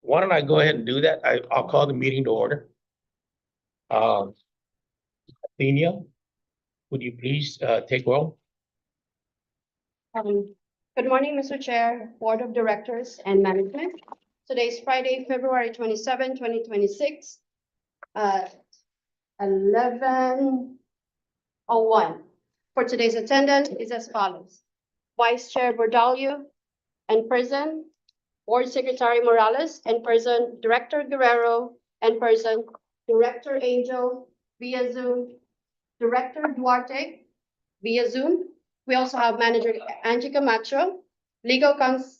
why don't I go ahead and do that? I'll call the meeting to order. Athenia, would you please take roll? Good morning, Mr. Chair, Board of Directors, and Management. Today is Friday, February 27, 2026, 11:01. For today's attendance is as follows. Vice Chair Bordalio and present, Board Secretary Morales and present, Director Guerrero and present, Director Angel via Zoom, Director Duarte via Zoom. We also have Manager Angie Camacho, Legal Counsel,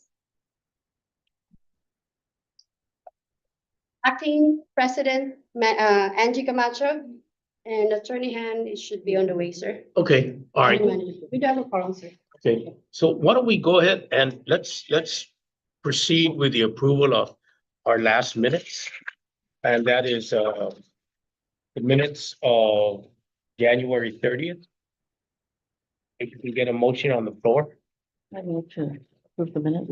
Acting President Angie Camacho, and Attorney Han, it should be on the way, sir. Okay, all right. We do have a quorum, sir. Okay, so why don't we go ahead and let's proceed with the approval of our last minutes. And that is the minutes of January 30th. If you can get a motion on the floor. I move to approve the minute.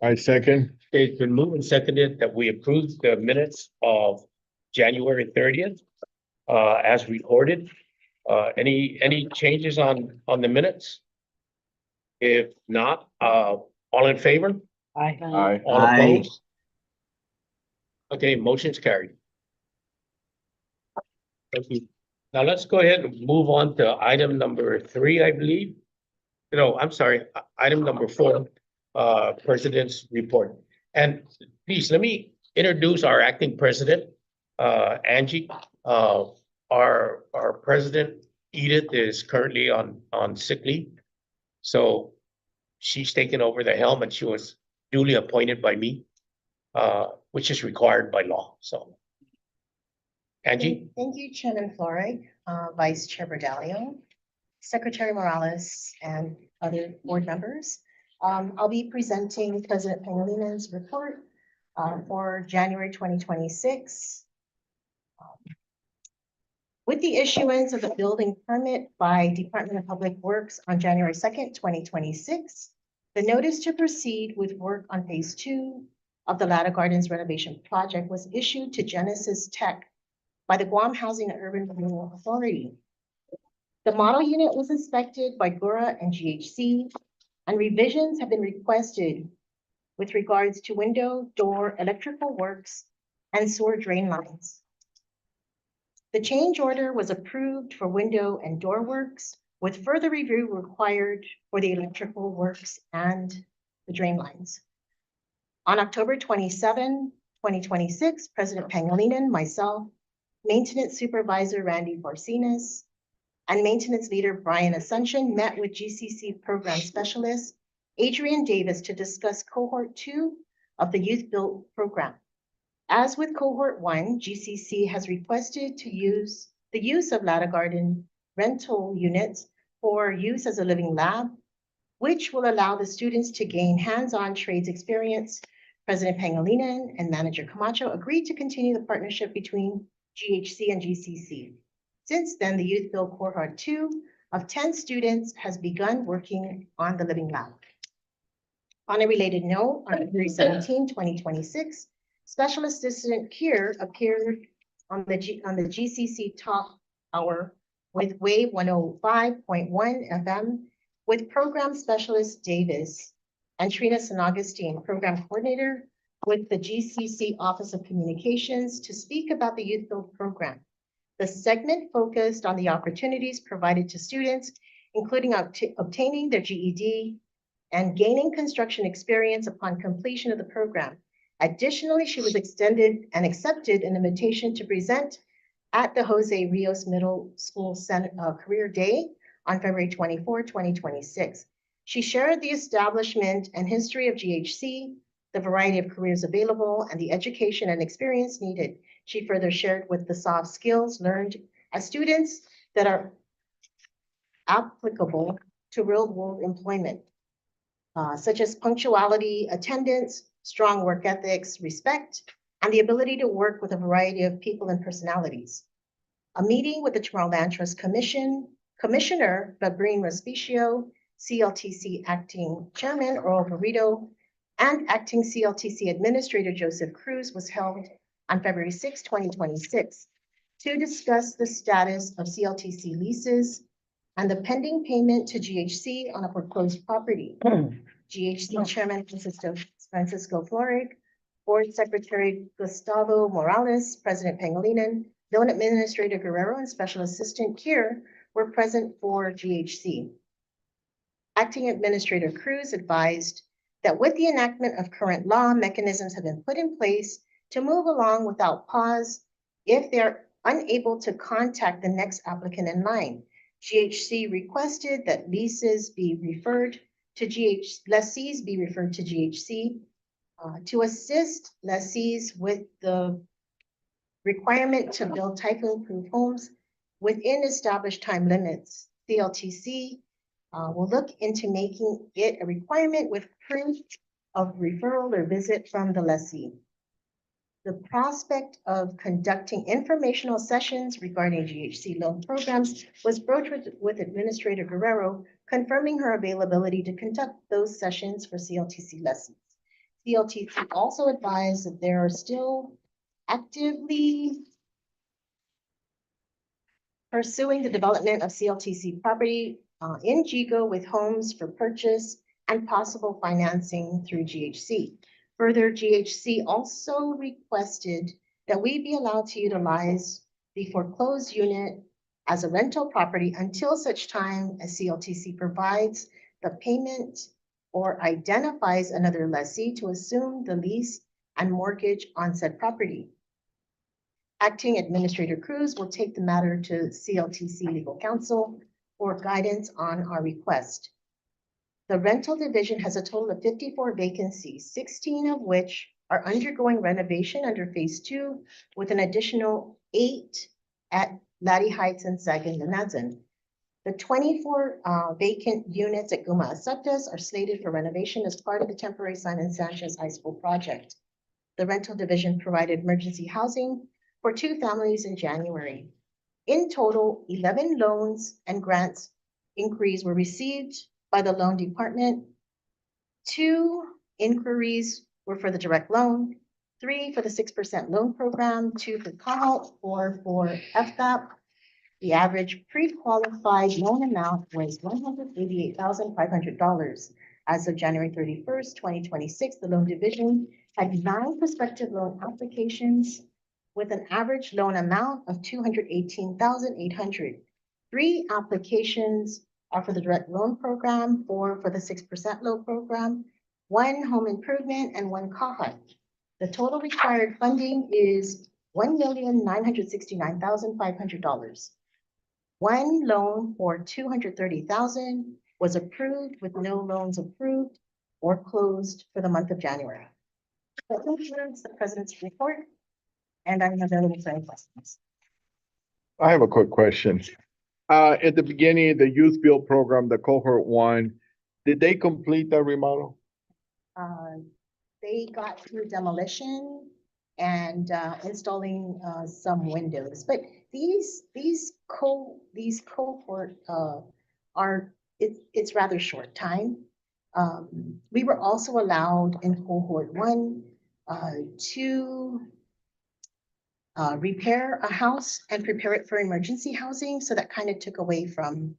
I second. It's been moved and seconded that we approve the minutes of January 30th as recorded. Any changes on the minutes? If not, all in favor? Aye. Aye. All opposed? Okay, motion's carried. Thank you. Now let's go ahead and move on to item number 3, I believe. No, I'm sorry, item number 4, President's report. And please, let me introduce our acting president, Angie. Our president, Edith, is currently on sick leave. So she's taken over the helm and she was duly appointed by me, which is required by law, so. Angie? Thank you, Chairman Florig, Vice Chair Bordalio, Secretary Morales, and other board members. I'll be presenting President Pangalina's report for January 2026. With the issuance of the building permit by Department of Public Works on January 2nd, 2026, the notice to proceed with work on phase 2 of the Latta Gardens renovation project was issued to Genesis Tech by the Guam Housing and Urban Renewal Authority. The model unit was inspected by GURA and GHC, and revisions have been requested with regards to window, door, electrical works, and sewer drain lines. The change order was approved for window and door works, with further review required for the electrical works and the drain lines. On October 27, 2026, President Pangalina, myself, Maintenance Supervisor Randy Borsinas, and Maintenance Leader Brian Ascension met with GCC Program Specialist Adrian Davis to discuss Cohort 2 of the Youth Build Program. As with Cohort 1, GCC has requested to use the use of Latta Garden rental units for use as a living lab, which will allow the students to gain hands-on trades experience. President Pangalina and Manager Camacho agreed to continue the partnership between GHC and GCC. Since then, the Youth Build Cohort 2 of 10 students has begun working on the living lab. On a related note, on February 17, 2026, Special Assistant Kier appeared on the GCC Talk Hour with Wave 105.1 FM with Program Specialist Davis and Trina San Augustine, Program Coordinator with the GCC Office of Communications to speak about the Youth Build Program. The segment focused on the opportunities provided to students, including obtaining their GED and gaining construction experience upon completion of the program. Additionally, she was extended and accepted an invitation to present at the Jose Rios Middle School Career Day on February 24, 2026. She shared the establishment and history of GHC, the variety of careers available, and the education and experience needed. She further shared with the soft skills learned as students that are applicable to real-world employment, such as punctuality, attendance, strong work ethics, respect, and the ability to work with a variety of people and personalities. A meeting with the Chamorro Land Trust Commissioner Fabrine Respicio, CLTC Acting Chairman Earl Burrito, and acting CLTC Administrator Joseph Cruz was held on February 6, 2026, to discuss the status of CLTC leases and the pending payment to GHC on a foreclosed property. GHC Chairman Francisco Flores, Board Secretary Gustavo Morales, President Pangilinan, Loan Administrator Guerrero, and Special Assistant Kier were present for GHC. Acting Administrator Cruz advised that with the enactment of current law, mechanisms have been put in place to move along without pause if they're unable to contact the next applicant in line. GHC requested that lessees be referred to GHC to assist lessees with the requirement to build typhoon-proof homes within established time limits. CLTC will look into making it a requirement with proof of referral or visit from the lessee. The prospect of conducting informational sessions regarding GHC loan programs was broached with Administrator Guerrero, confirming her availability to conduct those sessions for CLTC lessees. CLTC also advised that there are still actively pursuing the development of CLTC property in GIGO with homes for purchase and possible financing through GHC. Further, GHC also requested that we be allowed to utilize the foreclosed unit as a rental property until such time as CLTC provides the payment or identifies another lessee to assume the lease and mortgage on said property. Acting Administrator Cruz will take the matter to CLTC Legal Counsel for guidance on our request. The rental division has a total of 54 vacancies, 16 of which are undergoing renovation under phase 2, with an additional 8 at Laddie Heights and Sagan-Lanazan. The 24 vacant units at Guma Aceptas are slated for renovation as part of the temporary Simon Sanchez High School project. The rental division provided emergency housing for 2 families in January. In total, 11 loans and grants inquiries were received by the loan department. 2 inquiries were for the direct loan, 3 for the 6% loan program, 2 for CAHALT, 4 for FDAP. The average pre-qualified loan amount was $188,500. As of January 31st, 2026, the loan division had 9 prospective loan applications with an average loan amount of $218,800. 3 applications are for the direct loan program, 4 for the 6% loan program, 1 home improvement, and 1 CAHAT. The total required funding is $1,969,500. 1 loan for $230,000 was approved, with no loans approved or closed for the month of January. That concludes the President's report, and I'm available for any questions. I have a quick question. At the beginning of the youth build program, the cohort 1, did they complete the remodel? They got through demolition and installing some windows, but these cohort it's rather short time. We were also allowed in cohort 1 to repair a house and prepare it for emergency housing, so that kind of took away from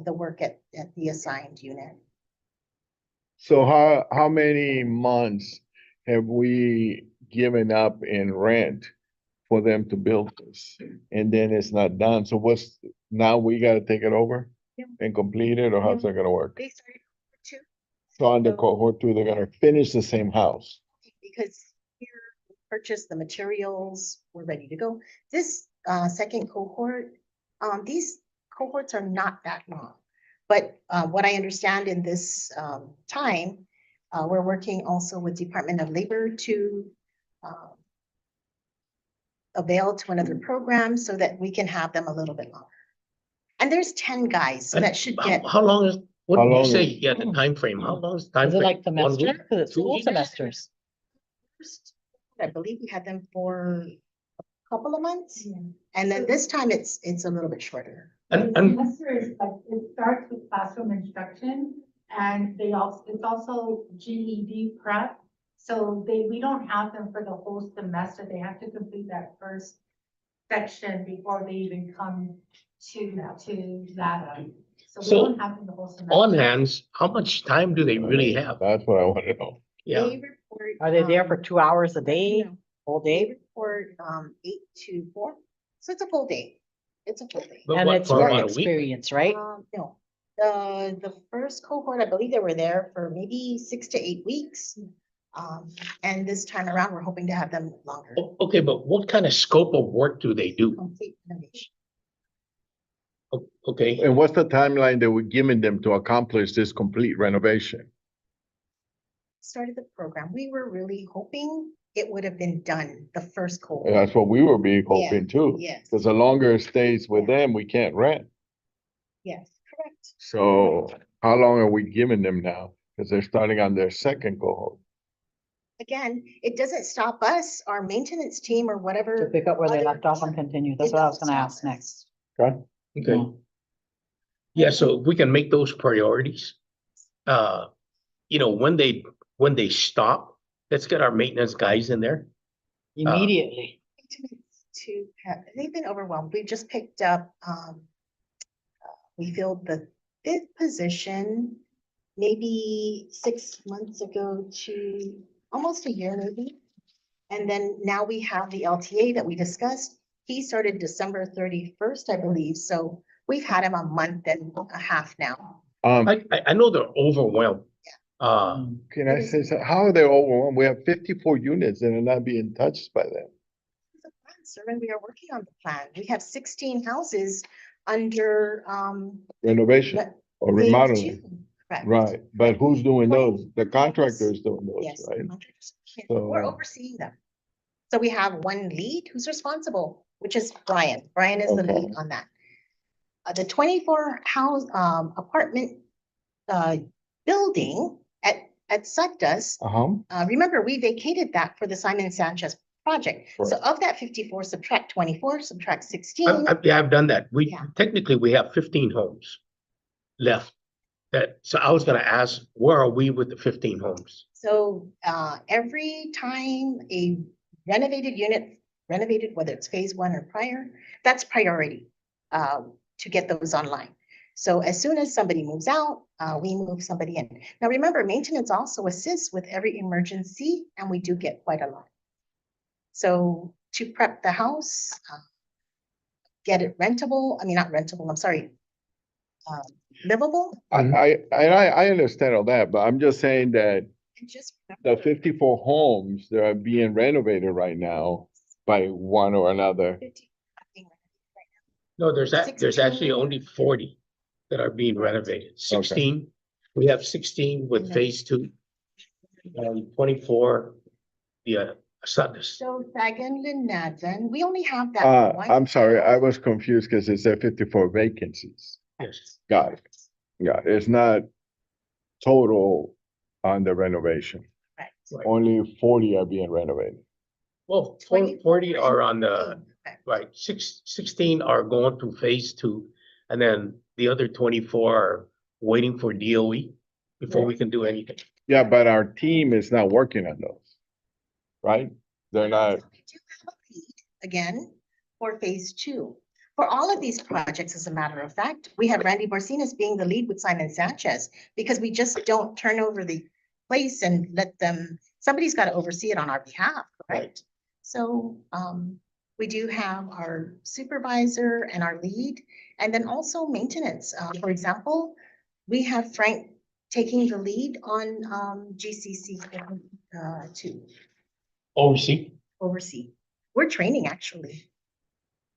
the work at the assigned unit. So how many months have we given up in rent for them to build this? And then it's not done. So now we gotta take it over? Yeah. And complete it, or how's that gonna work? They started cohort 2. So under cohort 2, they're gonna finish the same house. Because here we purchased the materials, we're ready to go. This second cohort, these cohorts are not that long. But what I understand in this time, we're working also with Department of Labor to avail to another program so that we can have them a little bit longer. And there's 10 guys, so that should get. How long is, what How did you long say, is- yeah, the time frame? How long is time Is it frame? like 1 semester? week? Because it's 2 school weeks? semesters. First, I believe we had them for a couple of months, and then this time it's a little bit shorter. And The semester is like, it starts with classroom instruction, And it's also GED prep. So we don't have them for the whole semester. They have to complete that first section before they even come to that. So we So, don't have them the whole semester. On hands, how much time do they really have? That's what I want to know. Yeah, They report. Are they there for 2 hours a day, No, whole They day? report, 8 to 4, so it's a full day. It's a full day. but And what, it's for work about a week? experience, right? No, the first cohort, I believe they were there for maybe 6 to 8 weeks. And this time around, we're hoping to have them longer. Okay, but what kind of scope of work do they do? Complete renovation. Okay, And what's the timeline that we're giving them to accomplish this complete renovation? Started the program, we were really hoping it would have been done the first cohort. And that's what we were being hoping too. Yes. Because the longer it stays with them, we can't rent. Yes, correct. So how long are we giving them now? Because they're starting on their second cohort. Again, it doesn't stop us, our maintenance team or To whatever. pick up where they other- left off and continue. That's It what I was doesn't gonna stop ask us. next. Okay? okay. Yeah, so if we can make those priorities. When they stop, let's get our maintenance guys in there. Immediately. They've been overwhelmed. We just picked up, we filled the 5th position maybe 6 months ago to almost a year maybe. And then now we have the LTA that we discussed. He started December 31st, I believe. So we've had him a month and a half now. I know they're overwhelmed. Can I say something? How are they overwhelmed? We have 54 units that are not being touched by them. The plan, sir, and we are working on the plan. We have 16 houses under, Renovation Re- or phase remodeling. 2, correct. Right, but who's doing those? The 20 contractor's doing those, Yes, right? contractors. We're So- overseeing them. So we have one lead who's responsible, which is Brian. Brian is the Okay. lead on that. The 24 house apartment building at SUDS, remember, we vacated that for the Simon Sanchez project. So Right. of that 54, subtract 24, subtract 16. Yeah, I've done that. Yeah. Technically, we have 15 homes left. So I was gonna ask, where are we with the 15 homes? So every time a renovated unit, whether it's phase 1 or prior, that's priority to get those online. So as soon as somebody moves out, we move somebody in. Now, remember, maintenance also assists with every emergency, and we do get quite a lot. So to prep the house, get it rentable, I mean, not rentable, I'm sorry, livable, I understand all that, but I'm just saying that and just the 54 homes that are being renovated right now by one or another. 50. No, there's actually 16. only 40 that are being renovated. 16, we have 16 with Mhm. phase 2. And 24, Sutton's. So Sagan Linadden, we only have that one. I'm sorry, I was confused because it said 54 vacancies. Yes. Got it. Yeah, it's not total on the renovation. Right. Right. Only 40 are being renovated. Well, 40 are on the, right, 16 are going through phase 2, and then the other 24 are waiting for DOE before we can do anything. Yeah, but our team is not working on those. Right? They're not, We do have a lead, again, for phase 2. For all of these projects, as a matter of fact, we have Randy Borsinas being the lead with Simon Sanchez, because we just don't turn over the place and let them, somebody's got to oversee it on our behalf, correct? Right. So we do have our supervisor and our lead, and then also maintenance. For example, we have Frank taking the lead on GCC to oversee. We're training, actually.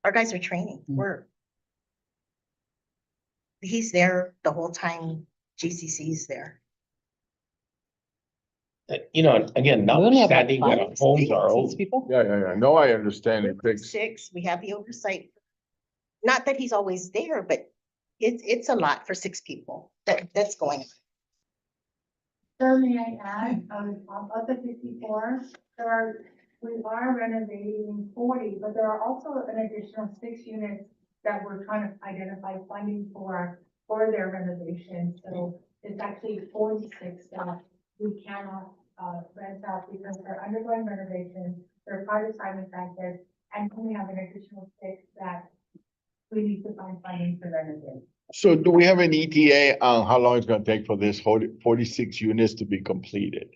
Our guys are training. He's there the whole time GCC is there. Again, We only have like notwithstanding that our 5, homes are 6 old. people. yeah. No, I understand it. We're 6, we have the oversight. Not that he's always there, but it's a lot for 6 people that's going on. So may I add, of the 54, we are renovating 40, but there are also an additional 6 units that we're trying to identify funding for their renovation. So it's actually 46 that we cannot, rent out because they're undergoing renovation, they're part of Simon Sanchez, and we have an additional 6 that we need to find funding to renovate. So do we have an ETA on how long it's gonna take for this whole 46 units to be completed?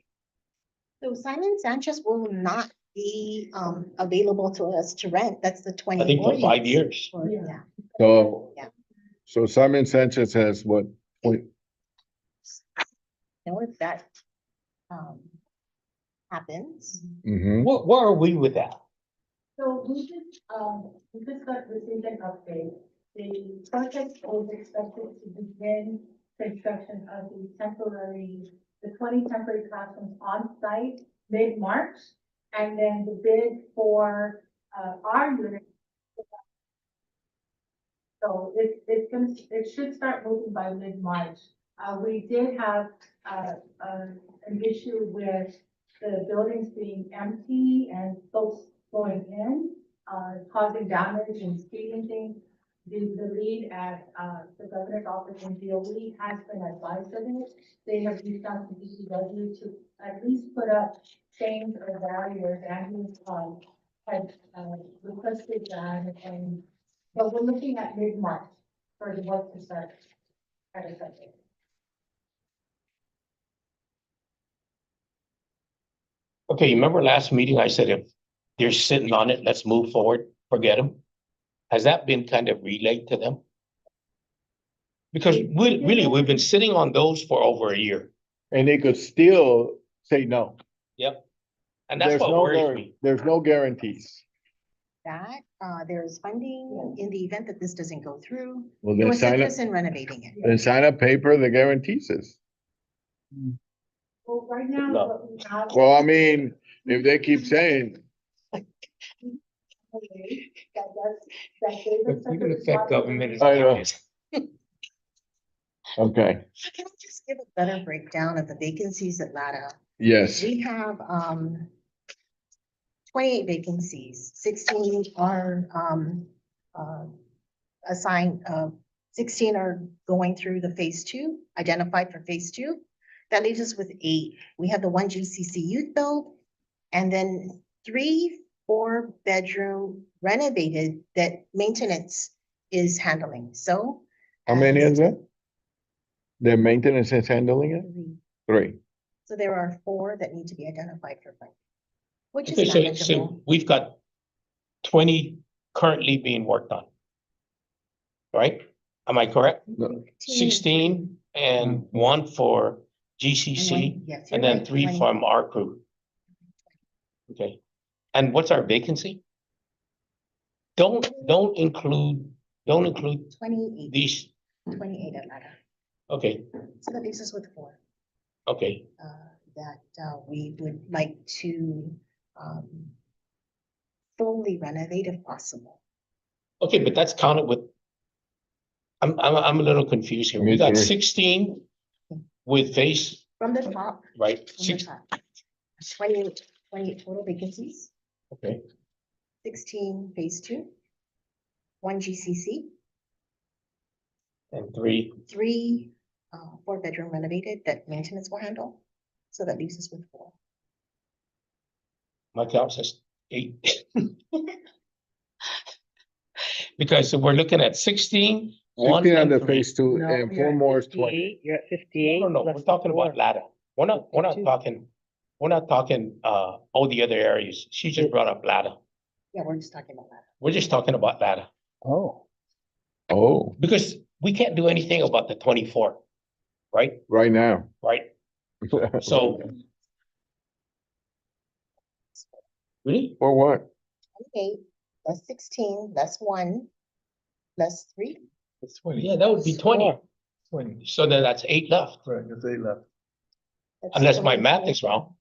So Simon Sanchez will not be available to us to rent. That's the I think 24 for 5 units. years. Yeah. So, Yeah. so Simon Sanchez has what, Know if that happens. mhm. Where are we with that? So we just got received an update. The project was expected to begin construction of the 20 temporary classrooms on site mid-March. And then the bid for, our unit. So it should start moving by mid-March. We did have, an issue with the buildings being empty and folks going in, causing damage and speeding things. The lead at, the governor's office in DOE has been advised of it. They have reached out to DPW to at least put up chains or barriers, and he's, had, requested that, and but we're looking at mid-March for the work to start at a second. Okay, remember last meeting, I said if they're sitting on it, let's move forward, forget them. Has that been kind of relayed to them? Because really, we've been sitting on those for over a year. And they could still say no. Yep. And that's There's what no, worries me. there's no guarantees. That, there's funding in the event that this doesn't go through. Well, It then was sign up, us in renovating it. then sign a paper that guarantees us. Well, right now, No. what we have. Well, I mean, if they keep saying, You can affect government. I know. okay, Can I just give a better breakdown of the vacancies at LADA? yes, We have 28 vacancies, 16 are assigned, 16 are going through the phase 2, identified for phase 2. That leaves us with 8. We have the 1 GCC youth build, and then 3 4-bedroom renovated that maintenance is handling. So how many is that? The maintenance is handling it? 3. So there are 4 that need to be identified for funding, which Okay, is so manageable. we've got 20 currently being worked on. Right? Am I correct? 16 and 1 for GCC Yes, you're and then right, 3 20. from our crew. Okay. And what's our vacancy? Don't include 28, these. 28 at LADA. Okay, So that leaves us with 4 okay. that we would like to fully renovate if possible. Okay, but that's counted with. I'm a little confused here. We Me got too. 16 with phase, From the top, right? from the 6, top, 28 total vacancies, okay, 16 phase 2, 1 GCC, and 3. 3 4-bedroom renovated that maintenance will handle. So that leaves us with 4. My count says 8. Because we're looking at 16, 1 16 and under 3. phase 2 No, and you're 4 at more is 20. 58, you're at 58. No, we're plus talking the about 4. ladder. We're not 52. talking, all the other areas. She just brought up ladder. Yeah, we're just talking about that. We're just talking about ladder. Oh, Oh, Because we can't do anything about the 24, right? right now. Right? So. Really? For what? 28 plus 16, that's 1, plus 3. It's 20. Yeah, that would be 20. 20. So then that's 8 left, Right, there's 8 left. That's unless my 24. math is wrong.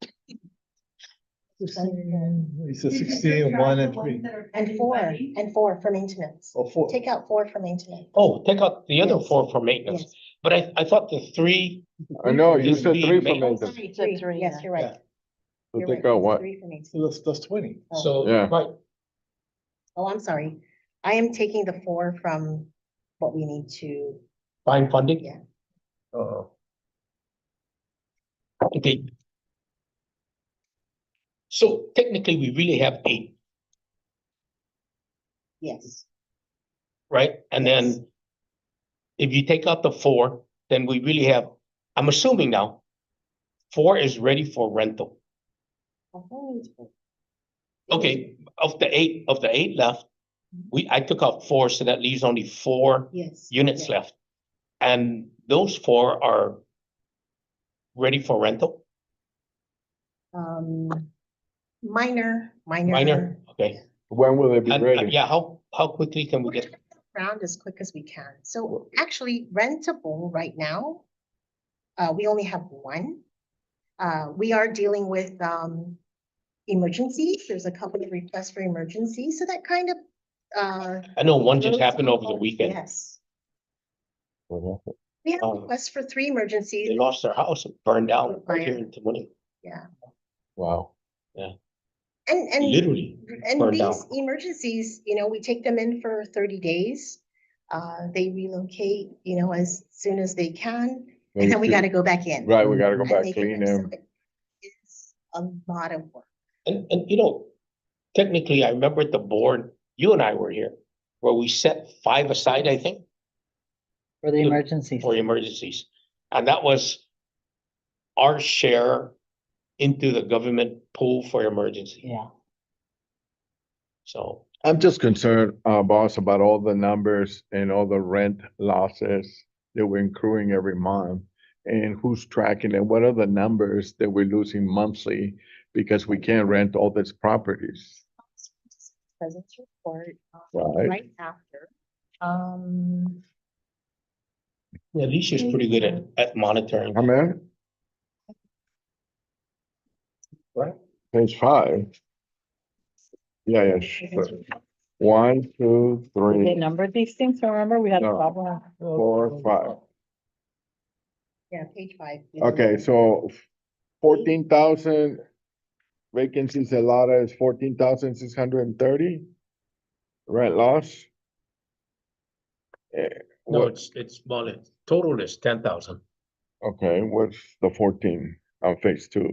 16, you said You can 16, subtract 1 the and 3. ones that are And pending 4, funding. and 4 for maintenance. Oh, 4. Take out 4 for maintenance. Oh, take out the other Yes. 4 for maintenance. Yes. But I thought the 3, I know, you Is said being 3 for made- maintenance. Sorry, said 3. three, Yes, yeah. you're right. Yeah. So You're take right. out It's what? 3 for maintenance. So that's 20. Oh. so, Yeah. right, Oh, I'm sorry. I am taking the 4 from what we need to, find funding. Yeah. Uh-oh. Okay. So technically, we really have 8, Yes, right? And Yes. then if you take out the 4, then we really have, I'm assuming now, 4 is ready for rental. Okay, of the 8 left, I took out 4, so that leaves only 4 yes. units yes. left. And those 4 are ready for rental? Minor. Minor, okay. When will it be And, ready? yeah, how quickly can we We're get? turning it around as quick as we can. So actually rentable right now, we only have 1. We are dealing with, emergencies. There's a couple of requests for emergencies, so that kind of, I know one just those happened over the are- weekend. Yes, we have requests for 3 emergencies. They lost their house, it burned down right here Fire. in Tamuning, Yeah, Wow. and literally And burned these down. emergencies, we take them in for 30 days. They relocate, as soon as they can, and then we gotta go back in. Right, we gotta go and back, make it clean work. So them. It's a lot of work. And technically, I remember at the board, you and I were here, where we set 5 aside, I think, For the Yeah. emergencies. for emergencies. And that was our share into the government pool for emergency. Yeah. So, I'm just concerned, boss, about all the numbers and all the rent losses that we're accruing every month. And who's tracking it? What are the numbers that we're losing monthly because we can't rent all these properties? Presence report, Right. right after. yeah, Alicia's pretty good at monitoring. How many? Right. Page 5. Yeah, sure. 1, 2, They 3, numbered these things, so remember, we had a No. problem. 4, 5. Yeah, page 5. Okay, so 14,000 vacancies allotted is 14,630. Rent loss? No, What, it's smaller. Total is 10,000. okay, what's the 14 on phase 2?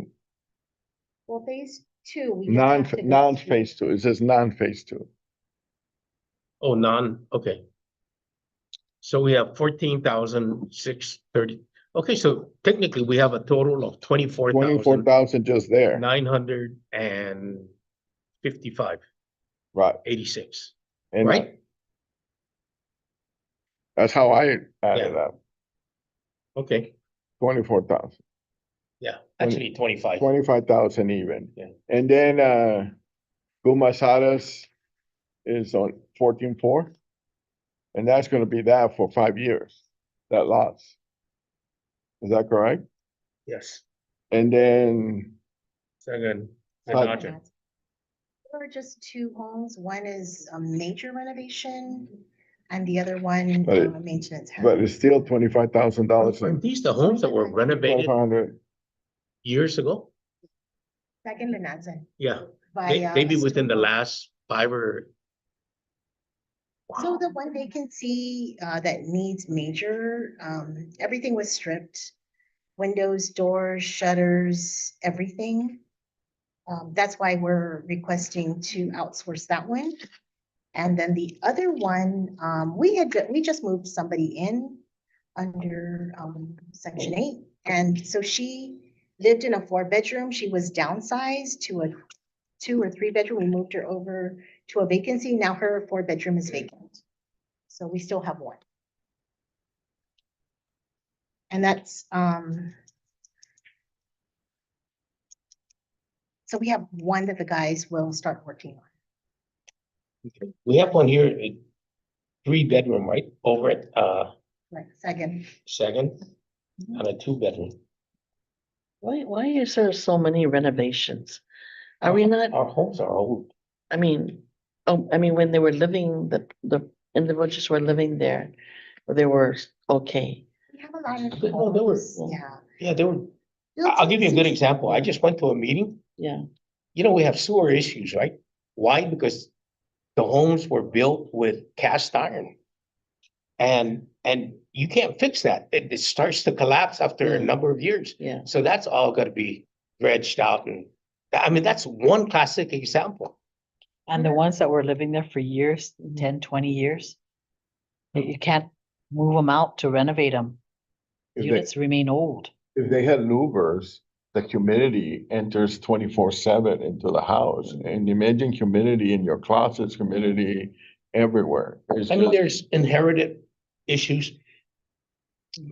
Well, phase 2, we just have to go through- Non-phase 2, it says non-phase 2. Oh, okay. So we have 14,630. Okay, so technically we have a total of 24,000 just there, 24,955, right? 86, And right? that's how I added Yeah. up, Okay, 24,000, yeah, actually 25. 25,000 even. Yeah. And then, Gumasadas is on 14.4. And that's gonna be that for 5 years, that lots. Is that correct? Yes, And then, second, Five. Menage. There are just 2 homes. One is a major renovation and the other one, But it- maintenance. but it's still $25,000. Aren't these the homes that were renovated 2,500. years ago? Second Lenazan. Yeah, by, maybe within the Estuco. last 5 or. So the one vacancy, that needs major, everything was stripped. Windows, doors, shutters, everything. That's why we're requesting to outsource that one. And then the other one, we just moved somebody in under, section 8. And so she lived in a 4-bedroom. She was downsized to a 2 or 3-bedroom. We moved her over to a vacancy. Now her 4-bedroom is vacant. So we still have 1. And that's, so we have 1 that the guys will start working on. We have one here, 3-bedroom, right, over at, Right, second. second, and a 2-bedroom. Why is there so many renovations? Are we not, Our homes are old. I mean, when they were living, the individuals were living there, they were okay. We have a lot of. No, they were- homes, Yeah. Yeah, they were, I'll give you a good example. I just went to a meeting. Yeah, We have sewer issues, right? Why? Because the homes were built with cast iron. And you can't fix that. It starts to collapse after a Yeah. number of years. Yeah. So that's all gotta be dredged out and, I mean, that's one classic example. And the ones that were living there for years, 10, 20 years. You can't move them out to renovate them. If Units remain old. they had louvers, the humidity enters 24/7 into the house. And imagine humidity in your closets, humidity everywhere. It's I mean, just- there's inherited issues.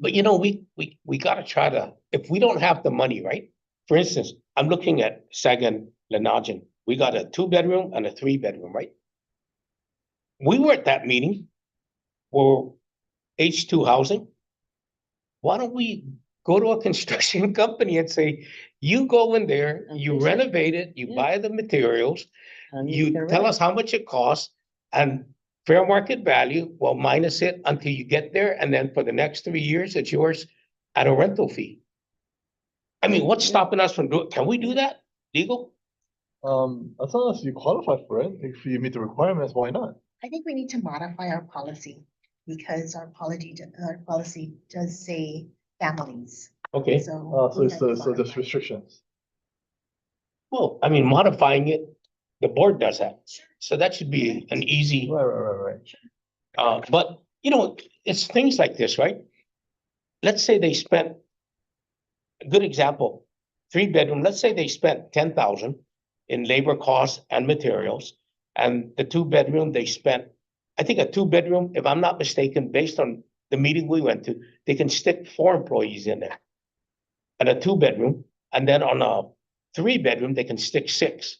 But you know, we gotta try to, if we don't have the money, right? For instance, I'm looking at Sagan Lenagen. We got a 2-bedroom and a 3-bedroom, right? We were at that meeting for H2 housing. Why don't we go to a construction company and say, you go in there, you Okay. renovate it, you Yeah. buy the materials, And you can tell rent. us how much it costs and fair market value, well, minus it until you get there, and then for the next 3 years, it's yours at a rental fee. I mean, what's Yeah. stopping us from doing, can we do that? Legal? As long as you qualify for it, if you meet the requirements, why not? I think we need to modify our policy because our policy does say families, Okay, so. So we it's, have to so there's modify it. restrictions. well, I mean, modifying it, the board does that. So that should be an easy, Right. but you know, it's things like this, right? Let's say they spent, a good example, 3-bedroom, let's say they spent 10,000 in labor costs and materials. And the 2-bedroom, they spent, I think a 2-bedroom, if I'm not mistaken, based on the meeting we went to, they can stick 4 employees in there. And a 2-bedroom, and then on a 3-bedroom, they can stick 6.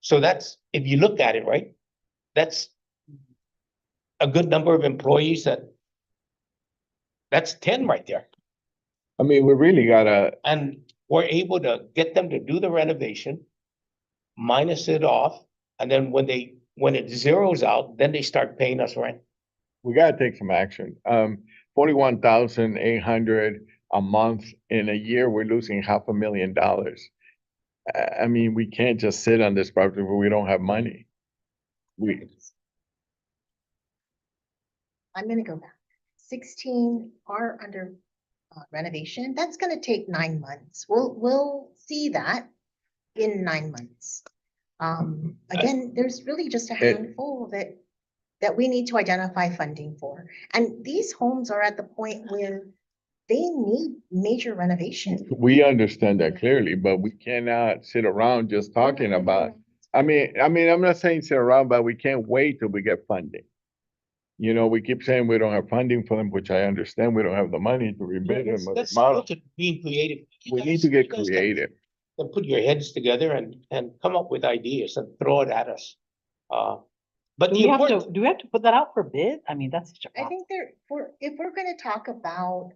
So that's, if you look at it, right, that's a good number of employees that's 10 right there. I mean, we really gotta, And we're able to get them to do the renovation, minus it off, and then when it zeroes out, then they start paying us rent. we gotta take some action. 41,800 a month in a year, we're losing $500,000. I mean, we can't just sit on this property where we don't have money. I'm gonna go back. 16 are under renovation. That's gonna take 9 months. We'll see that in 9 months. Again, there's really just a handful that we need to identify funding for. And these homes are at the point where they need major renovation. We understand that clearly, but we cannot sit around just talking about. I mean, I'm not saying sit around, but we can't wait till we get funding. You know, we keep saying we don't have funding for them, which I understand. We don't have the money to rebuild them. or Let's remodel. look at being creative. You We guys- need to get you guys can- creative. can put your heads together and come up with ideas and throw it at us. But Do the we have important, to, do we have to put that out for bid? I mean, that's such a I think if we're gonna talk about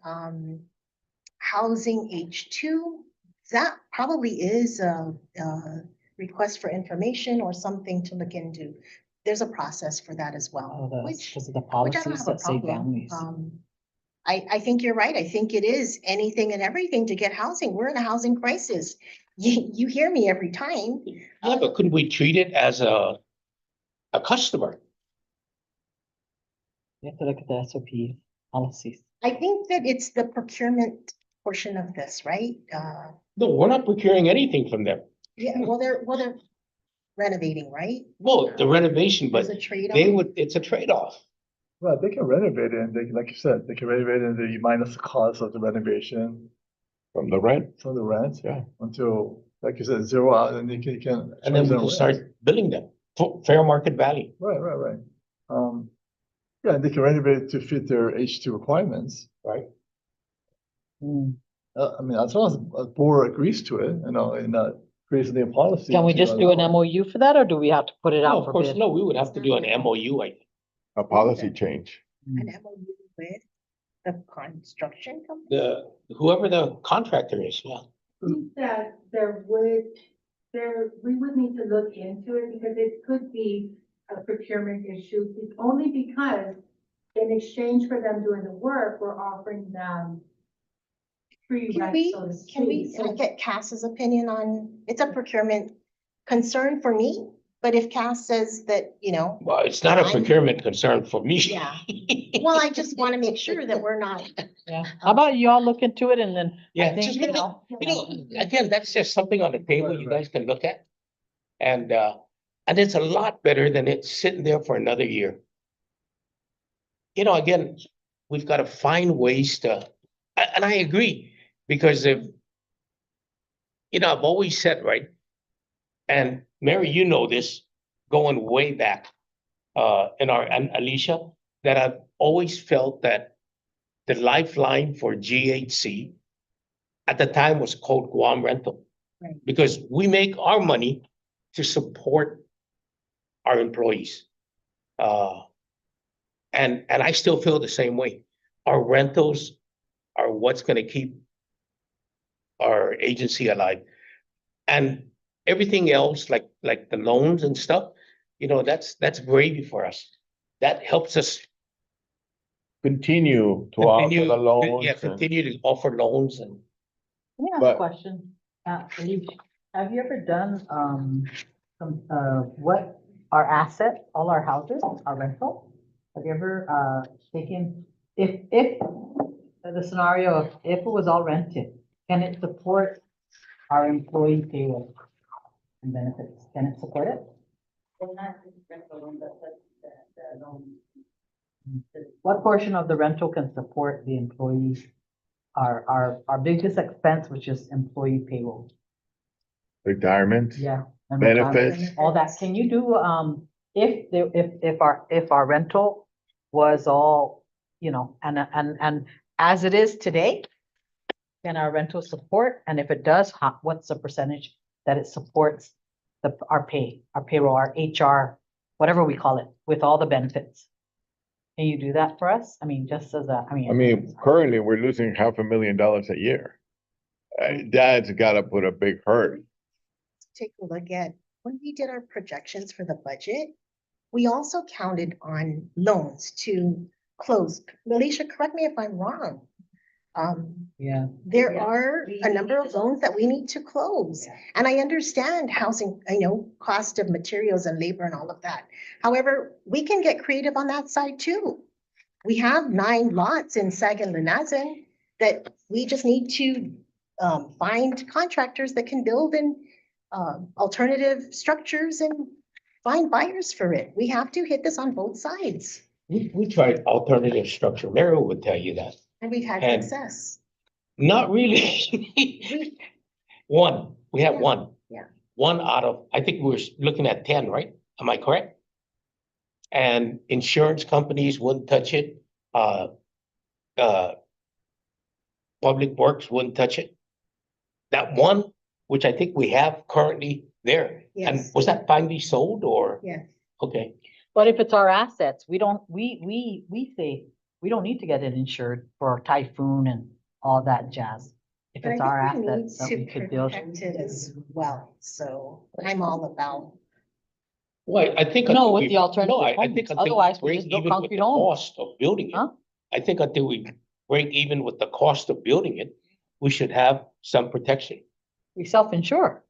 housing H2, that probably is a request for information or something to look into. There's a process for that as well, which because of the which I don't policies have a that say problem. families. I think you're right. I think it is anything and everything to get housing. We're in a housing crisis. You hear me every time. yeah, but couldn't we treat it as a customer? You have to look at the SOP policies. I think that it's the procurement portion of this, right? No, we're not procuring anything from them. Yeah, well, they're renovating, right? Well, the renovation, but There's a trade-off. it's a trade-off. Right, they can renovate it, and they, like you said, they can renovate it, and they minus the cost of the renovation From the rent, from the rent. Yeah. Until, like you said, zero out, and you can. And then charge we them can rent. start billing them for fair market value. Right. Yeah, and they can renovate it to fit their H2 requirements. Right. Hmm. I mean, as long as the board agrees to it, you know, and not creates a new policy. Can we to just do an allow it. MOU for that, or do we have to put it No, out of for course, bid? no, we would have to do an MOU, I think. a policy change. An MOU with the construction company? Whoever the contractor is, yeah. I think that we would need to look into it because it could be a procurement issue. Only because in exchange for them doing the work, we're offering them free Can rent, we, so to can we speak. So get Cass's opinion on, it's a procurement concern for me, But if Cass says that, you know, Well, it's not a I'm- procurement concern for me. Yeah. well, I just want to make sure that we're not. Yeah. How about you all look into it and then I Yeah, think, just, you know. again, that's just something on the table you guys can look at. And it's a lot better than it sitting there for another year. You know, again, we've got to find ways to, and I agree, because if, you know, I've always said, right? And Mary, you know this, going way back, and Alicia, that I've always felt that the lifeline for GHC at the time was called Guam Rental. Right. Because we make our money to support our employees. And I still feel the same way. Our rentals are what's gonna keep our agency alive. And everything else, like the loans and stuff, you know, that's gravy for us. That helps us Continue to offer continue, the loans. yeah, and- continue to offer loans and. Let me ask But- a question. Elise, have you ever done, what our asset, all our houses, our rental? Have you ever, taken, if the scenario of if it was all rented, can it support our employee payroll and benefits? Can it support it? What portion of the rental can support the employees? Our biggest expense, which is employee payroll. Retirement. Yeah. and Benefits. retirement, all that. Can you do, if our rental was all, you know, and as it is today, can our rental support? And if it does, what's the percentage that it supports our payroll, our HR, whatever we call it, with all the benefits? Can you do that for us? I mean, just as a, I mean, currently, we're losing $500,000 a year. That's gotta put a big hurt. Take a look at, when we did our projections for the budget, we also counted on loans to close. Alicia, correct me if I'm wrong. yeah. There are a number of loans that we need to close. And I understand housing, I know cost of materials and labor and all of that. However, we can get creative on that side too. We have 9 lots in Sag and Linazon that we just need to find contractors that can build in alternative structures and find buyers for it. We have to hit this on both sides, We tried alternative structure. Mary would tell you that. and we've had And- success. Not really. We- We have Yeah, one. yeah. One out of, I think we're looking at 10, right? Am I correct? And insurance companies wouldn't touch it. Public Works wouldn't touch it. That one, which I think we have currently there. And Yes. was that finally sold or? Yes. Okay, But if it's our assets, we don't, we say, we don't need to get it insured for typhoon and all that jazz. If But I it's our think we need assets that we to could build. protect it as well, so I'm all about. well, I think. No, until with we- the alternative No, I think homes. until we Otherwise, we break just build even with concrete the homes. cost of building it. Huh? I think until we break even with the cost of building it, we should have some protection. We self-insure.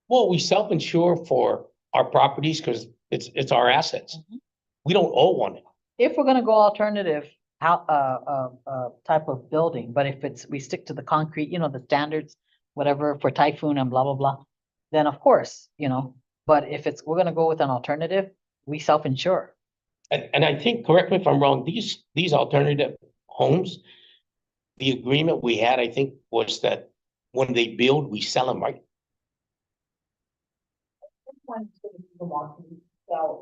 Well, we self-insure for our properties because it's our assets. Mhm. We don't owe one. If we're gonna go alternative, type of building, but if we stick to the concrete, you know, the standards, whatever for typhoon and blah, blah, blah, then of course, you know, but if we're gonna go with an alternative, we self-insure. And I think, correct me if I'm wrong, these alternative homes, the agreement we had, I think, was that when they build, we sell them, right?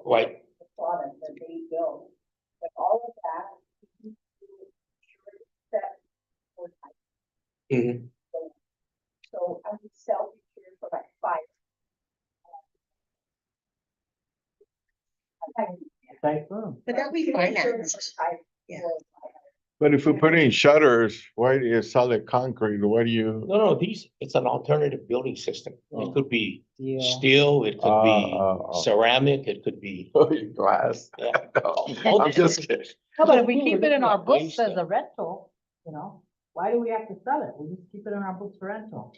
Right. The product that they build, but all of that. you do except for type. Mhm. So I would self-insure for like 5. Typhoon. But that we financed. Yeah. But if we put in shutters, why do you solid concrete? Why do you? No, it's an alternative building system. Oh. It could be Yeah. steel, it could be Oh. ceramic, it could be. Glass. Yeah. No, I'm just kidding. No, but if we No, keep we're it in looking our at books ways as to- a rental, you know, why do we have to sell it? We just keep it in our books for rental.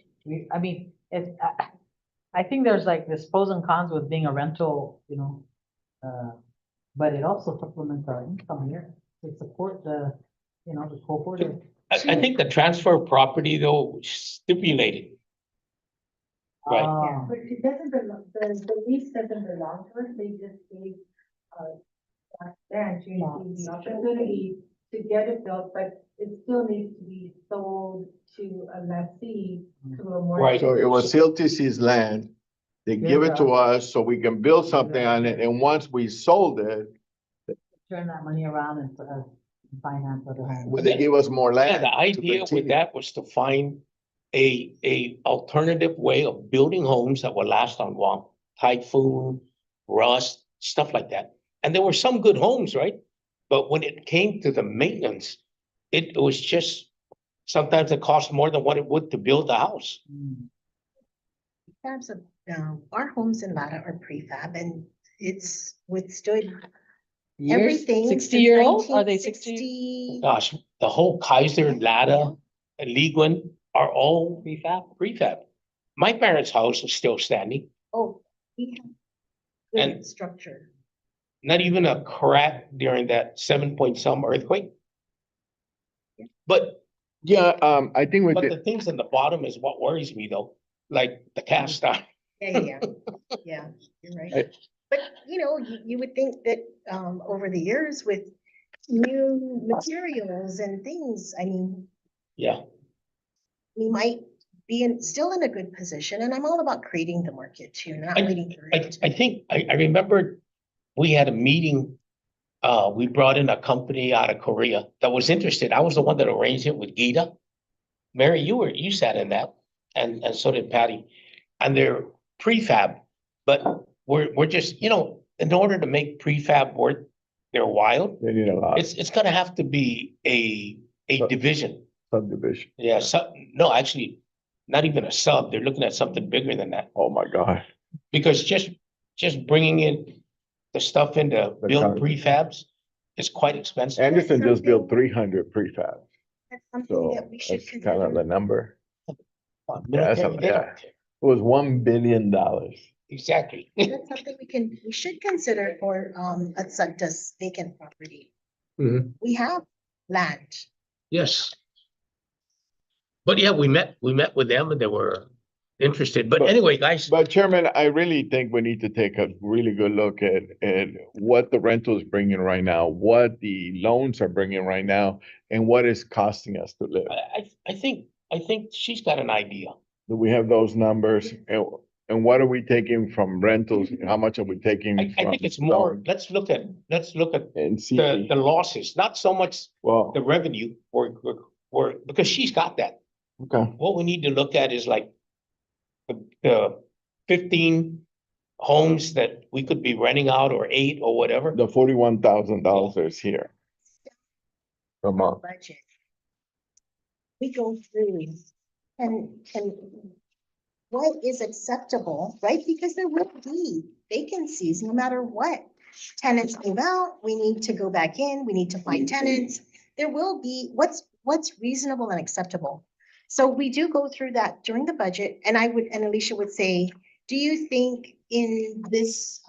I mean, I think there's like this pros and cons with being a rental, but it also supplements our income here to support the cohort of. I think the transfer of property though stipulated. Right. But it doesn't belong, the lease doesn't belong to us, they just gave, branch, the opportunity to get it built, but it still needs to be sold to a lessee to a more. Right. So it was CLTC's land. They give it to us so we can build something on it, and once we sold it, Turn that money around and finance other homes. would they give us more Yeah, land? the to idea with continue? that was to find a alternative way of building homes that would last on Guam. Typhoon, rust, stuff like that. And there were some good homes, right? But when it came to the maintenance, it was just, sometimes it cost more than what it would to build a house. Mm. In terms of, our homes in Lada are prefab and it's withstood Years, everything. 60-year-old? Are they 60? 60? Gosh, the whole Kaiser, Lada, and Leguan are all Prefab? prefab. My parents' house is still standing, Oh, we have good And- structure. not even a crack during that 7-point-some earthquake. But Yeah, I think with But the, the things in the bottom is what worries me though, like the cast iron. Yeah, you're I- right. But, you would think that, over the years with new materials and things, I mean, Yeah, we might be still in a good position, and I'm all about creating the market too, not waiting for it. I think, I remember we had a meeting. We brought in a company out of Korea that was interested. I was the one that arranged it with Gita. Mary, you sat in that, and so did Patty. And they're prefab, but we're just, in order to make prefab worth their while, they need a lot it's gonna have to be a division. subdivision. Yeah, no, actually, not even a sub. They're looking at something bigger than that. Oh, my God. Because just bringing in the stuff into The build concrete. prefabs is quite expensive. Anderson just built 300 prefab, That's something so that we should that's kind of the consider. number. On Yeah, that's military, they don't care. It was $1 billion. Exactly. That's something we should consider for, a this vacant property. Mhm. We have land. Yes. But yeah, we met with them and they were interested. But But- anyway, guys, But Chairman, I really think we need to take a really good look at what the rental is bringing right now, what the loans are bringing right now, and what it's costing us to live. I think she's got an idea. Do we have those numbers? And what are we taking from rentals? How much are we taking? I think from it's more, loans? let's look at And see, the losses, not so much well, the revenue or because she's got that. okay, What we need to look at is like the 15 homes that we could be renting out or 8 or whatever. the $41,000 is here. Per month. Budget. We go through and what is acceptable, right? Because there will be vacancies no matter what. Tenants move out, we need to go back in, we need to find tenants. There will be, what's reasonable and acceptable? So we do go through that during the budget, and Alicia would say, do you think in this,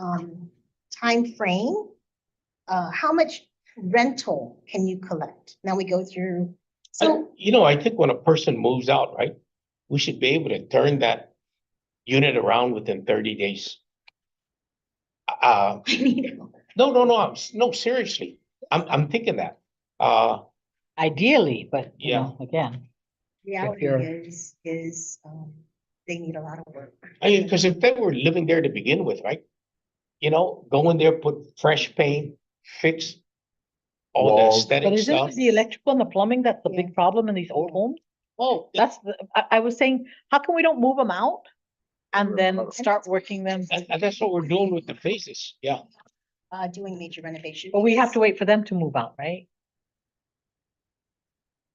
time frame, how much rental can you collect? Now we go through, so. I think when a person moves out, right, we should be able to turn that unit around within 30 days. No, seriously. I'm thinking that. Ideally, but, Yeah. again, Reality you're- is, they need a lot of work. I mean, because if they were living there to begin with, right? Go in there, put fresh paint, fix all the Walls. but aesthetic isn't stuff. it the electrical and the plumbing that's the Yeah. big problem in these old homes? Oh, That's, I was saying, how come we don't move them out? And then start working them, and that's what we're doing with the faces, yeah. Doing major renovation. but we have to because wait for them to move out, right?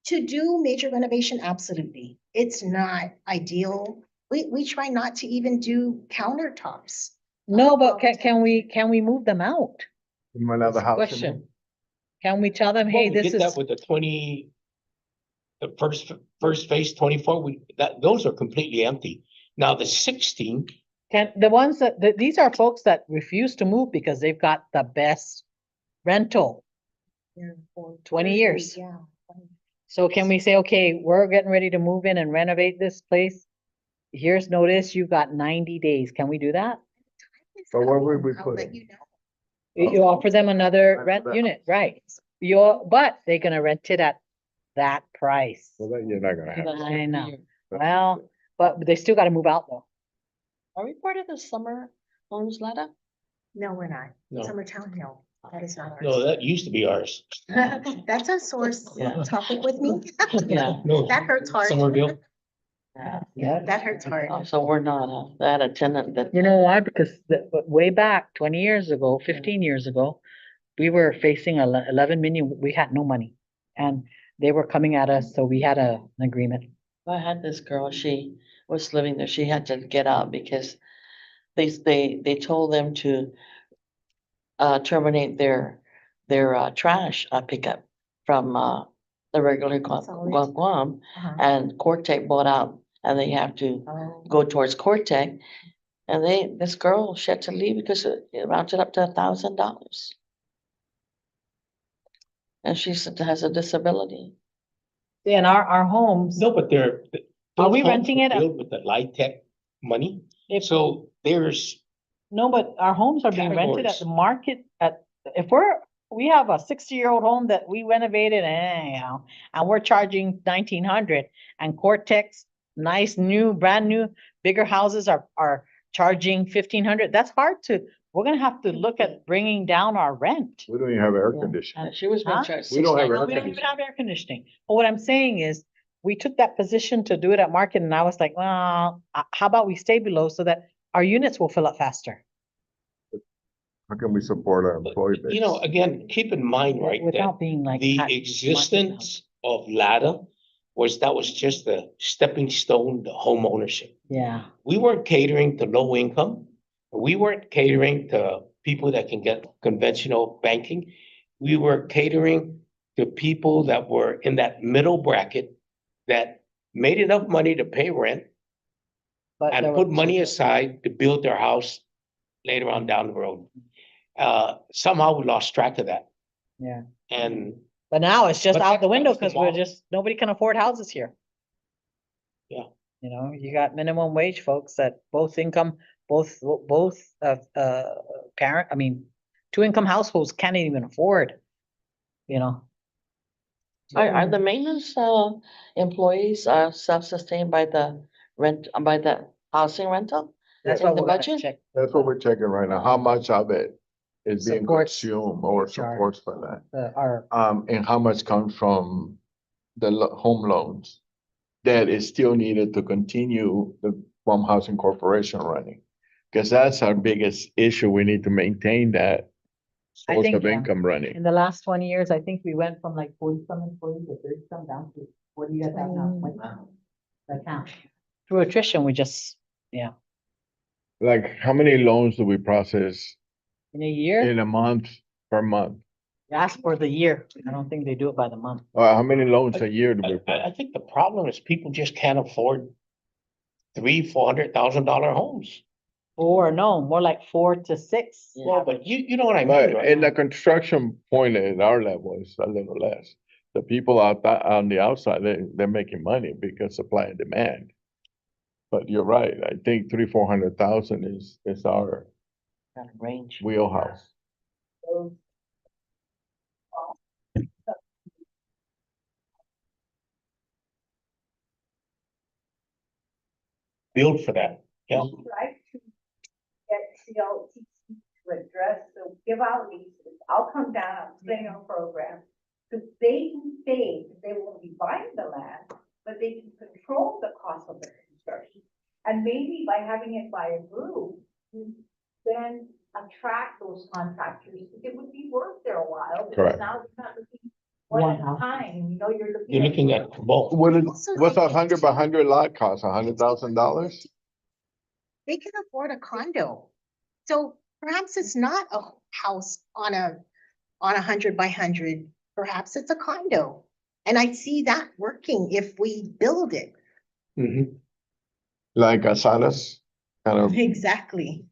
To do major renovation, absolutely. It's not ideal. We try not to even do countertops. No, but can we move them out? Another house. in Question. Can we tell them, Well, hey, we this did that is, with the first phase, 24, those are completely empty. Now the 16 the ones these are folks that refuse to move because they've got the best rental. Yeah, for 20 years. Yeah. So can we say, okay, we're getting ready to move in and renovate this place? Here's notice, you've got 90 days. Can we do that? But where would we I'll put let it? you know. You offer them another Right, rent that- unit, right? But they're gonna rent it at that price. Well, then you're not gonna have. it. I know. Well, but they still gotta move out though. Are we part of the summer homes ladder? No, we're not. No. Summertown Hill. That is not No, ours. that used to be ours. That's a source Yeah. topic with me. Yeah. No. That hurts hard. Somerville. Yeah. That hurts hard. Oh, so we're not, that a tenant that. You know why? Because way back 20 years ago, 15 years ago, we were facing 11 million, we had no money. And they were coming at us, so we had an agreement. I had this girl, she was living there, she had to get out because they told them to terminate their trash pickup from the regular Solid. Guam, Uh-huh. and Cortec bought out, and they have to Oh. go towards Cortec. And this girl, she had to leave because it rounded up to $1,000. And she has a disability. In our homes, No, but they're. Are those we homes renting were it? built with the light tech money, If- so there's, no, but our homes are being rented at Categories. the market if we have a 60-year-old home that we renovated and we're charging 1,900 and Cortex, nice, new, brand new, bigger houses are charging 1,500. That's hard we're gonna have to look at bringing down our rent. We don't even have air Yeah. conditioning. And she was being Huh? charged We don't have No, air we don't even conditioning. have air conditioning. But what I'm saying is, we took that position to do it at market and I was like, well, how about we stay below so that our units will fill up faster? How can we support our but, employee base? you know, again, keep in mind, right, that Without being like. the at market existence of LADA was just a stepping stone to home ownership. Yeah, We weren't catering to low income. We weren't catering to people that can get conventional banking. We were catering to people that were in that middle bracket that made enough money to pay rent but. there and put was- money aside to build their house later on down the road. Somehow we lost track of that. Yeah, And but now it's just But out that- the that window was the because we're model. just, nobody can afford houses here. Yeah. You know, you got minimum wage folks that both two income households can't even afford, you know. Are the maintenance employees self-sustained by the housing rental? That's in what the we're gonna budget? check. That's what we're checking right now. How much of it is being Supports consumed or HR. supports for that? Our, And how much comes from the home loans that is still needed to continue the Guam Housing Corporation running? Because that's our biggest issue. We need to maintain that I source think, of yeah. income running. in the last 20 years, I think we went from like 40-some employees to 30-some down to, what do you guys have now? 20? Like now. Through attrition, we just, Like, how many loans do we process in a year, in a month, per month? ask for the year. I don't think they do it by the month. Or how many loans a year do we? I process? think the problem is people just can't afford $300,000-$400,000 homes. Or no, more like 4 to 6. Well, but you know what I mean, But right? in the construction point at our level is a little less. The people out on the outside, they're making money because supply and demand. But you're right, I think 300,000-400,000 is our Kind of range. wheelhouse. Build for that, yeah. Try to get CLTC to address, so give out leases, I'll come down, I'll explain our program. Because they can say that they will be buying the land, but they can control the cost of the construction. And maybe by having it by a group, then attract those contractors, because it would be worth their while. Because Correct. now it's not looking one at a time, you know, you're looking. You're looking at both. What's a 100 by 100 lot cost? $100,000? They can afford a condo. So perhaps it's not a house on a 100 by 100, perhaps it's a condo. And I see that working if we build it. Mhm. Like Asadas? kind of, Exactly.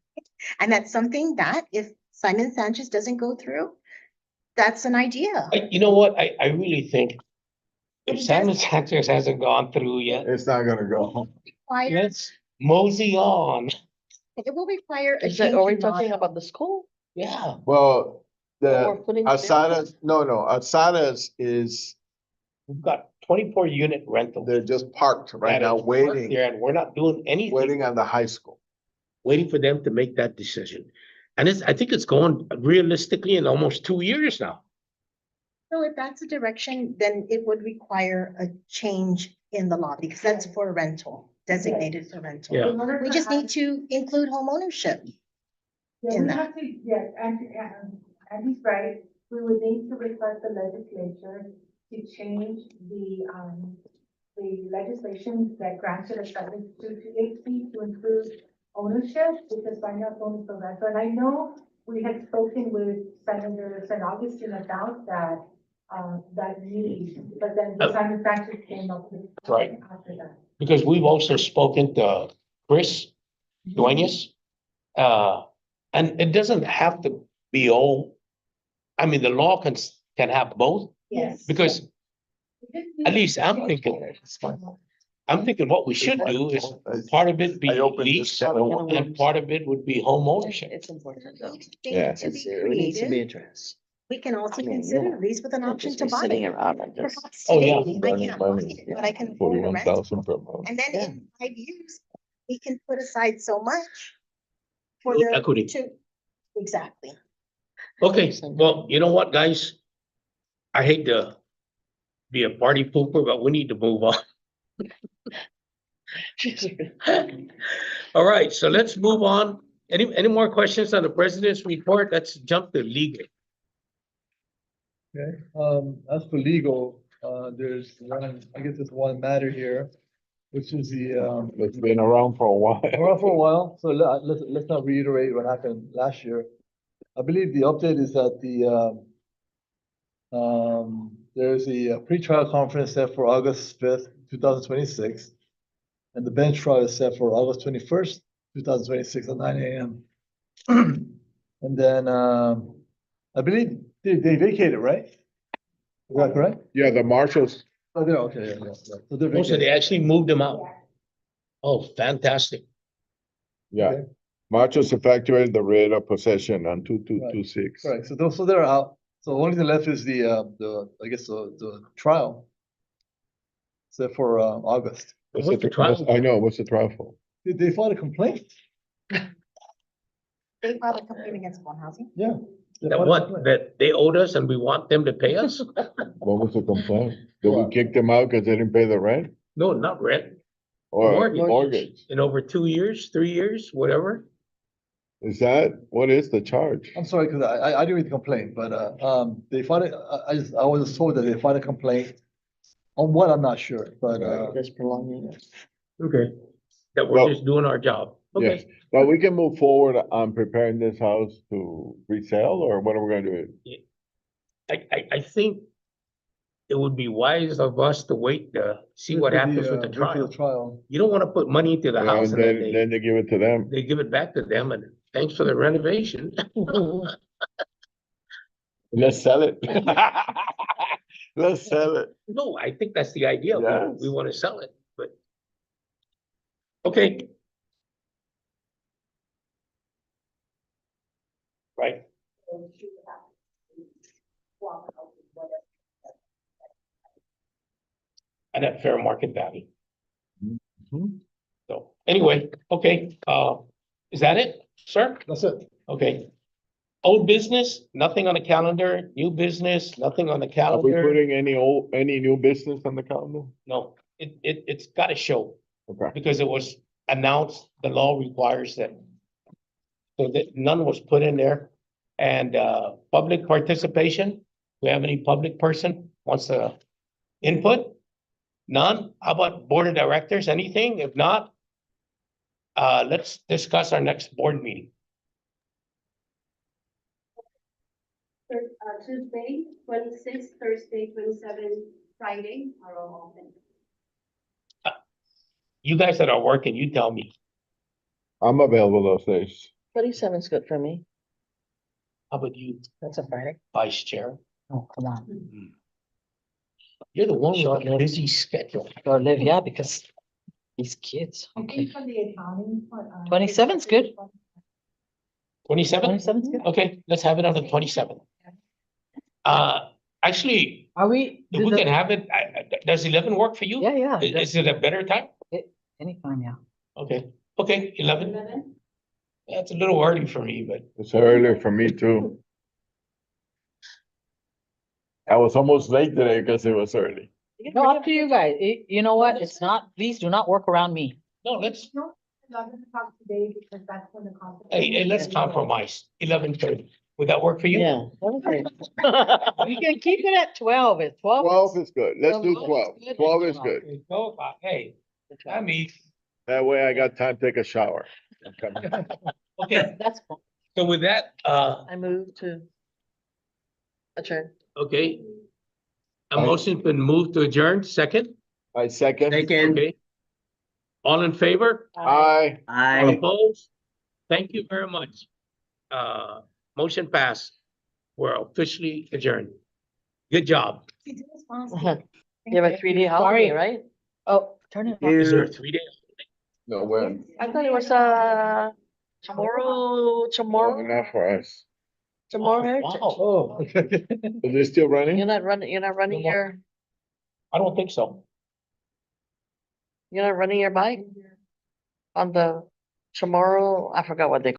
And that's something that if Simon Sanchez doesn't go through, that's an idea. You know what? I really think But if it Simon does Sanchez hasn't gone through yet, it's not gonna go. require, let's mosey on. it will require a Is that, change are we in talking model. about the school? Yeah, Well, That we're the putting the Asadas, no, Asadas is, we've got 24 unit rentals. they're just parked right that now, is parked waiting, there, and we're not doing anything. waiting on the high school. Waiting for them to make that decision. And I think it's going realistically in almost 2 years now. So if that's a direction, then it would require a change in the law because that's for rental, designated for rental. Yeah. In order We for just need us- to include homeownership. Yeah, in we that. have to, yes, and he's right, we would need to request the legislature to change the legislation that granted a seven to THC to include ownership, because right now it's only for rental, and I know we had spoken with Senator St. Augustine about that need, but then the Simon Sanchez came up with. Right. After that. Because we've also spoken to Chris Dueñas. And it doesn't have to be all, I mean, the law can have both, Yes. because at least I'm thinking what we should do is part of it be I opened this lease can of worms. and part of it would be home ownership. It's important though. They Yeah. need to be It needs to be creative. addressed. We can also I mean, consider you know, lease with an Can't option just to be buy. sitting around and just. Perhaps Oh, yeah. today I can't buy it, but I can afford to rent. 41,000 per month. And then Yeah. in 5 years, we can put aside so much for the. Equity. Exactly. Okay, well, you know what, guys? I hate to be a party pooper, but we need to move on. All right, so let's move on. Any more questions on the president's report? Let's jump to legal. Okay, as for legal, there's one, I guess there's one matter here, which is the, It's been around for a while. around for a while, so let's not reiterate what happened last year. I believe the update is that there's a pretrial conference set for August 5th, 2026. And the bench trial is set for August 21st, 2026 at 9 a.m. And then, I believe they vacated, right? Is that correct? Yeah, the marshals, Oh, they're okay, yeah. So they're Oh, so they vacated. actually moved them out. Oh, fantastic. yeah, Okay. marshals effectuated the writ of possession on 2226. Correct, so they're out. So only thing left is I guess, the trial. Set for, August. What's What's the the- trial? I know, what's the trial for? They filed a complaint? They filed a complaint against Guam Housing. Yeah. They That filed a what, complaint. that they owed us and we want them to pay us? What was the complaint? Did we What? kick them out because they didn't pay the rent No, not rent, or Mortgage. mortgage? in over 2 years, 3 years, whatever. Is that, what is the charge? I'm sorry, because I didn't read the complaint, but, they filed it, I was told that they filed a complaint. On what, I'm not sure, but, Just prolonging it. Okay. That we're Well, just doing our job. Yes, Okay. but we can move forward on preparing this house to resell, or what are we gonna do? I think it would be wise of us to wait to see what happens with the wait for trial. the trial. You don't want to put money into the Yeah, house and and then then they give it to them. they give it back to them and thanks for the renovation. Let's sell it. Let's sell it. No, I think that's the idea. Yes. We want to sell it, but. Okay. Right, and at fair market value. Mhm. So anyway, okay, is that it, sir? That's it. Okay. Old business, nothing on the calendar, new business, nothing on the Are we calendar. putting any new business on the calendar? No, it's gotta show Okay, because it was announced, the law requires that. So that none was put in there. And public participation, we have any public person wants to input? None? How about board of directors, anything? If not, let's discuss our next board meeting. Tuesday, 26, Thursday, 27, Friday are all open. You guys that are working, you tell me. I'm available those days. 27's good for me. How about you, That's a Friday. Vice Chair? Oh, come on. You're the one with Short a lived. busy schedule. Or live, yeah, because these kids. I Okay. think for the accounting. 27's good. 27? 27's good. Okay, let's have it on the 27th. Actually, Are we? if we can have it, does 11 work for you? Yeah, yeah. Is it a better time? Anytime, yeah. Okay, 11. That's a little early for me, but It's early for me too. I was almost late today because it was early. No, up to you guys. You know what? It's not, please do not work around me. no, let's, No, 11 o'clock today because that's when the conference. hey, let's compromise. 11:30. Would that work for you? Yeah. okay. You can keep it at 12. It's 12. 12 is good. Let's do 12 12. is good. 12 is good. Okay, 12 o'clock. Hey, I mean, That way I got time to take a shower. okay, That's cool. so with that, I move to adjourn. okay. A Aye. motion's been moved to adjourn, second? I second. Okay. All in favor? Aye. All opposed? Thank you very much. Motion passed. We're officially adjourned. Good job. You did respond. You have a 3-day holiday, Sorry. right? Oh, turn it off. Is there a 3 day? No, when? I thought it was, tomorrow, No, not for us. tomorrow heritage. Oh, Is it still running? You're not running No more. your, I don't think so. you're not running your bike on the tomorrow, I forgot what they